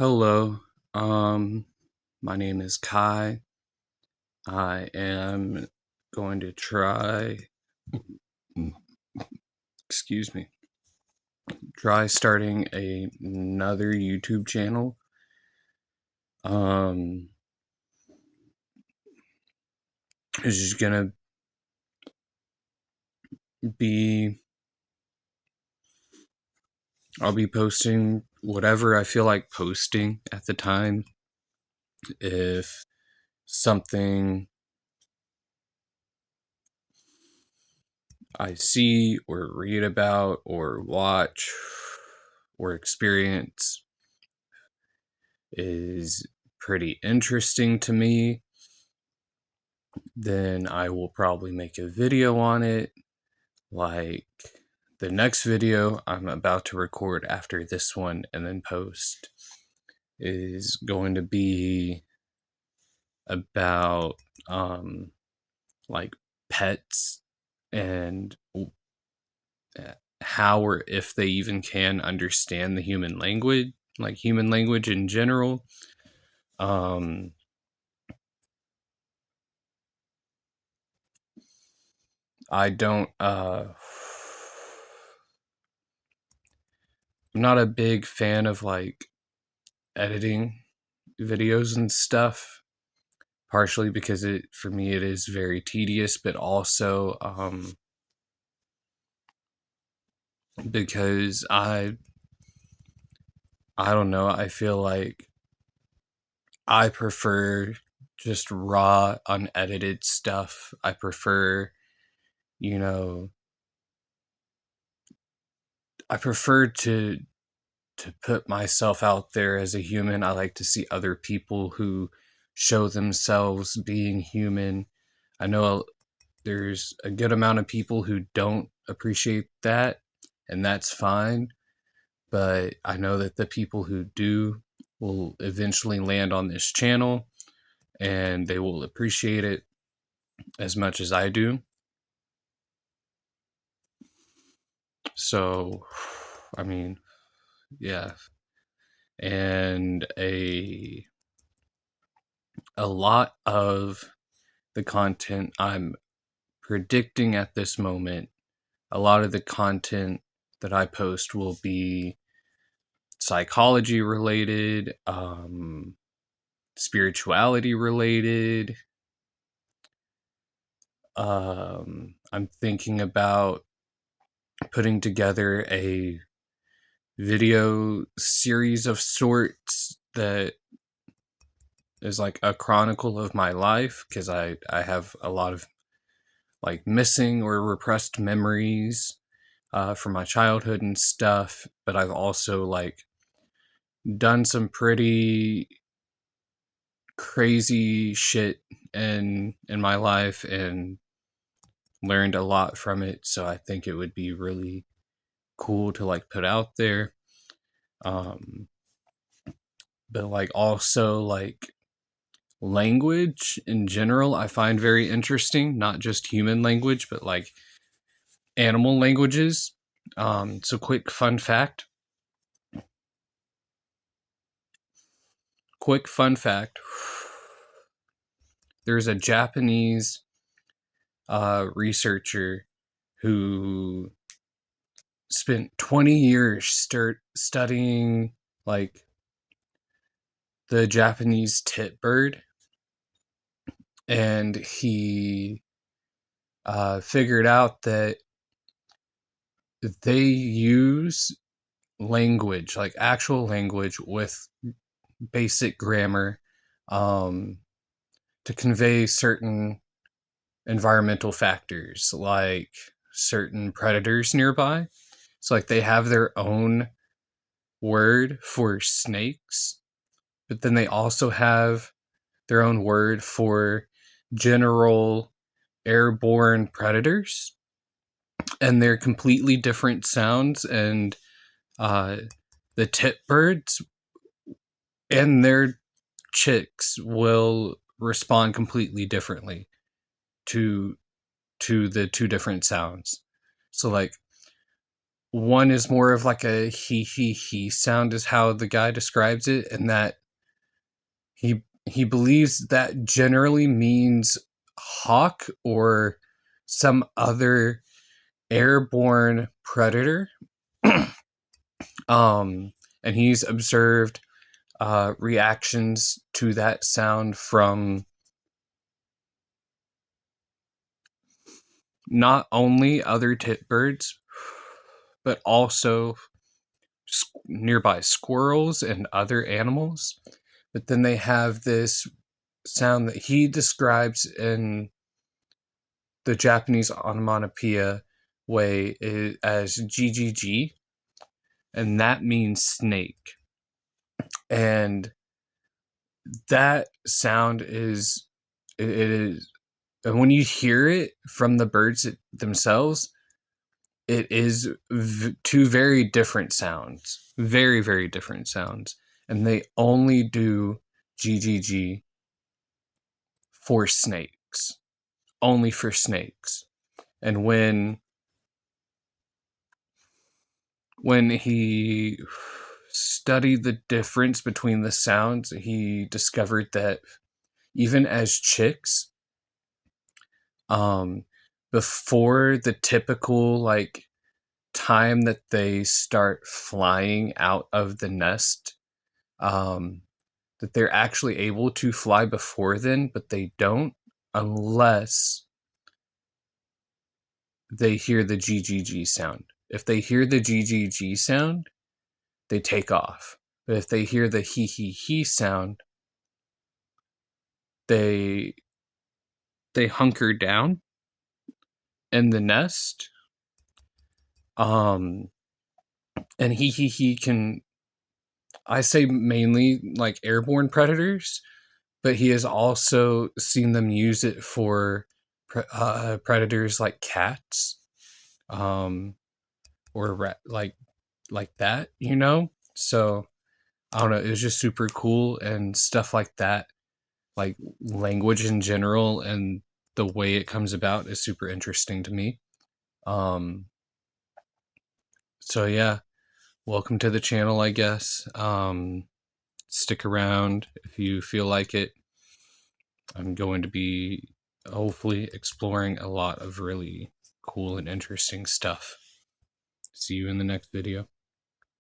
Hello. Um, my name is Kai. I am going to excuse me, try starting another YouTube channel. Um, it's just gonna be, I'll be posting whatever I feel like posting at the time. If something I see or read about or watch or experience is pretty interesting to me, then I will probably make a video on it. Like the next video I'm about to record after this one and then post is going to be about like pets and how or if they even can understand the human language, like human language in general. Um I don't I'm not a big fan of like editing videos and stuff, partially because it for me it is very tedious, but also because I don't know, I feel like I prefer just raw unedited stuff. I prefer, you know, I prefer to put myself out there as a human. I like to see other people who show themselves being human. I know there's a good amount of people who don't appreciate that, and that's fine. But I know that the people who do will eventually land on this channel and they will appreciate it as much as I do. So, I mean, yeah. And a lot of the content I'm predicting at this moment, a lot of the content that I post will be psychology related, spirituality related. I'm thinking about putting together a video series of sorts that is like a chronicle of my life, because I have a lot of like missing or repressed memories from my childhood and stuff, but I've also like done some pretty crazy shit in my life and learned a lot from it, so I think it would be really cool to like put out there. um but like also like language in general I find very interesting, not just human language but like animal languages. So quick fun fact, there's a Japanese researcher who spent 20 years studying like the Japanese tit bird, and he figured out that they use language, like actual language with basic grammar, um, to convey certain environmental factors, like certain predators nearby. So, like, they have their own word for snakes, but then they also have their own word for general airborne predators, and they're completely different sounds. And uh, the tit birds and their chicks will respond completely differently to the two different sounds. So like one is more of like a he sound is how the guy describes it, and that he believes that generally means hawk or some other airborne predator. um and he's observed reactions to that sound from not only other tit birds, but also nearby squirrels and other animals. But then they have this sound that he describes in the Japanese onomatopoeia way as GGG, and that means snake. And that sound is, it is, and when you hear it from the birds themselves, it is two very different sounds, very, very different sounds. And they only do GGG for snakes, only for snakes. And when he studied the difference between the sounds, he discovered that even as chicks, before the typical like time that they start flying out of the nest, that they're actually able to fly before then, but they don't unless they hear the GGG sound. If they hear the GGG sound, they take off. But if they hear the he sound, they hunker down in the nest. And he can, I say mainly like airborne predators, but he has also seen them use it for predators like cats, or like that, you know. So I don't know. It was just super cool and stuff like that. Like language in general and the way it comes about is super interesting to me. Um, so yeah, welcome to the channel, I guess. Stick around if you feel like it. I'm going to be hopefully exploring a lot of really cool and interesting stuff. See you in the next video.